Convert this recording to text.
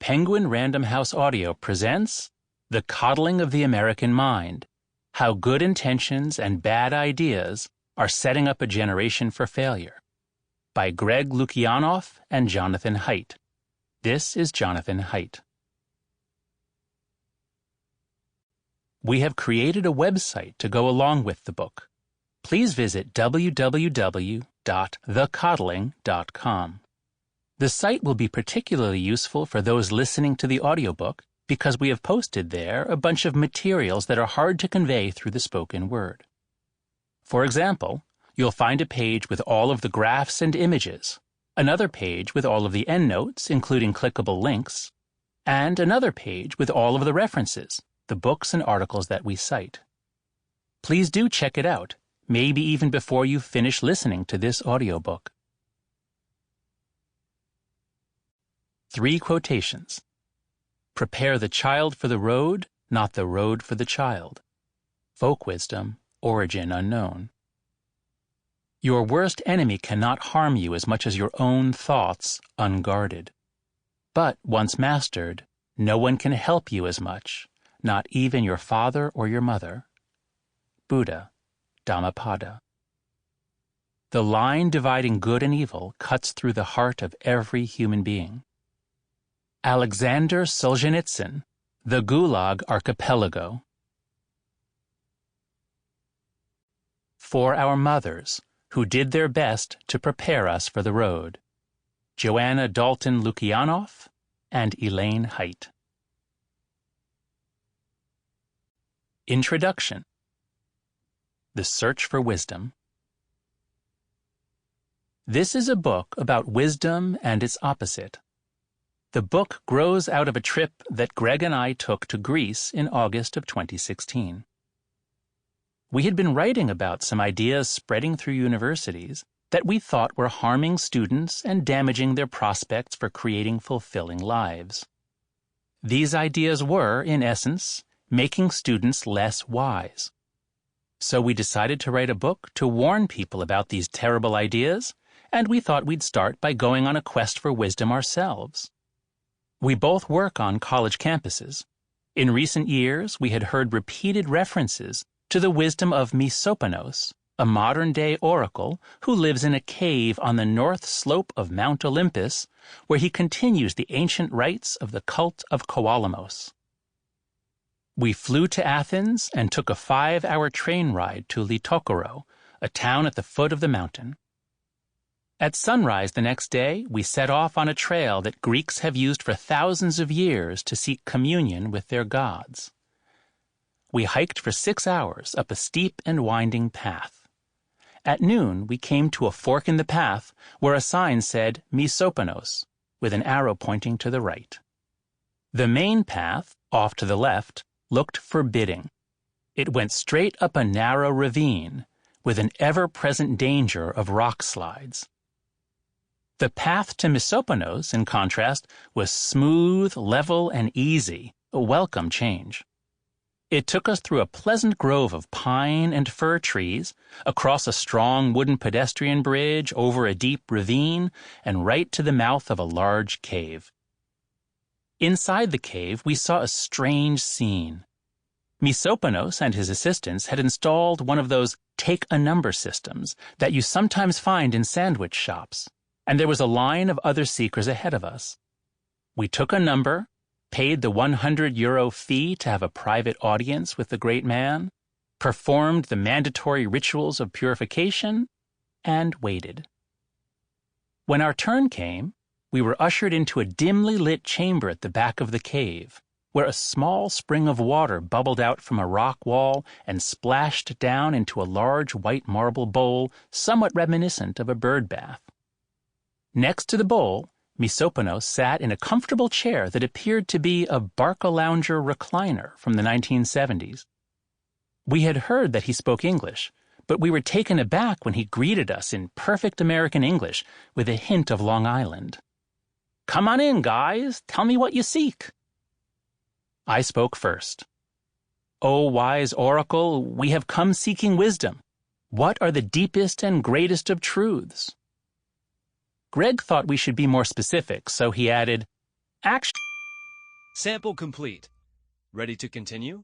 Penguin Random House Audio presents The Coddling of the American Mind: How Good Intentions and Bad Ideas Are Setting Up a Generation for Failure, by Greg Lukianoff and Jonathan Haidt. This is Jonathan Haidt. We have created a website to go along with the book. Please visit www.thecoddling.com. The site will be particularly useful for those listening to the audiobook because we have posted there a bunch of materials that are hard to convey through the spoken word. For example, you'll find a page with all of the graphs and images, another page with all of the endnotes, including clickable links, and another page with all of the references, the books and articles that we cite. Please do check it out, maybe even before you finish listening to this audiobook. 3 quotations. Prepare the child for the road, not the road for the child. Folk wisdom, origin unknown. Your worst enemy cannot harm you as much as your own thoughts unguarded. But once mastered, no one can help you as much, not even your father or your mother. Buddha, Dhammapada. The line dividing good and evil cuts through the heart of every human being. Alexander Solzhenitsyn, The Gulag Archipelago. For our mothers, who did their best to prepare us for the road. Joanna Dalton Lukianoff and Elaine Haidt. Introduction. The Search for Wisdom. This is a book about wisdom and its opposite. The book grows out of a trip that Greg and I took to Greece in August of 2016. We had been writing about some ideas spreading through universities that we thought were harming students and damaging their prospects for creating fulfilling lives. These ideas were, in essence, making students less wise. So we decided to write a book to warn people about these terrible ideas, and we thought we'd start by going on a quest for wisdom ourselves. We both work on college campuses. In recent years, we had heard repeated references to the wisdom of Misoponos, a modern-day oracle who lives in a cave on the north slope of Mount Olympus, where he continues the ancient rites of the cult of Koalamos. We flew to Athens and took a 5-hour train ride to Litokoro, a town at the foot of the mountain. At sunrise the next day, we set off on a trail that Greeks have used for thousands of years to seek communion with their gods. We hiked for 6 hours up a steep and winding path. At noon, we came to a fork in the path where a sign said Misoponos, with an arrow pointing to the right. The main path, off to the left, looked forbidding. It went straight up a narrow ravine, with an ever-present danger of rock slides. The path to Misoponos, in contrast, was smooth, level, and easy, a welcome change. It took us through a pleasant grove of pine and fir trees, across a strong wooden pedestrian bridge, over a deep ravine, and right to the mouth of a large cave. Inside the cave, we saw a strange scene. Misoponos and his assistants had installed one of those take-a-number systems that you sometimes find in sandwich shops, and there was a line of other seekers ahead of us. We took a number, paid the €100 fee to have a private audience with the great man, performed the mandatory rituals of purification, and waited. When our turn came, we were ushered into a dimly lit chamber at the back of the cave, where a small spring of water bubbled out from a rock wall and splashed down into a large white marble bowl somewhat reminiscent of a bird bath. Next to the bowl, Misoponos sat in a comfortable chair that appeared to be a Barcalounger recliner from the 1970s. We had heard that he spoke English, but we were taken aback when he greeted us in perfect American English with a hint of Long Island. "Come on in, guys. Tell me what you seek." I spoke first. "O wise oracle, we have come seeking wisdom. What are the deepest and greatest of truths?" Greg thought we should be more specific, so he added, "Actually, Sample complete. Ready to continue?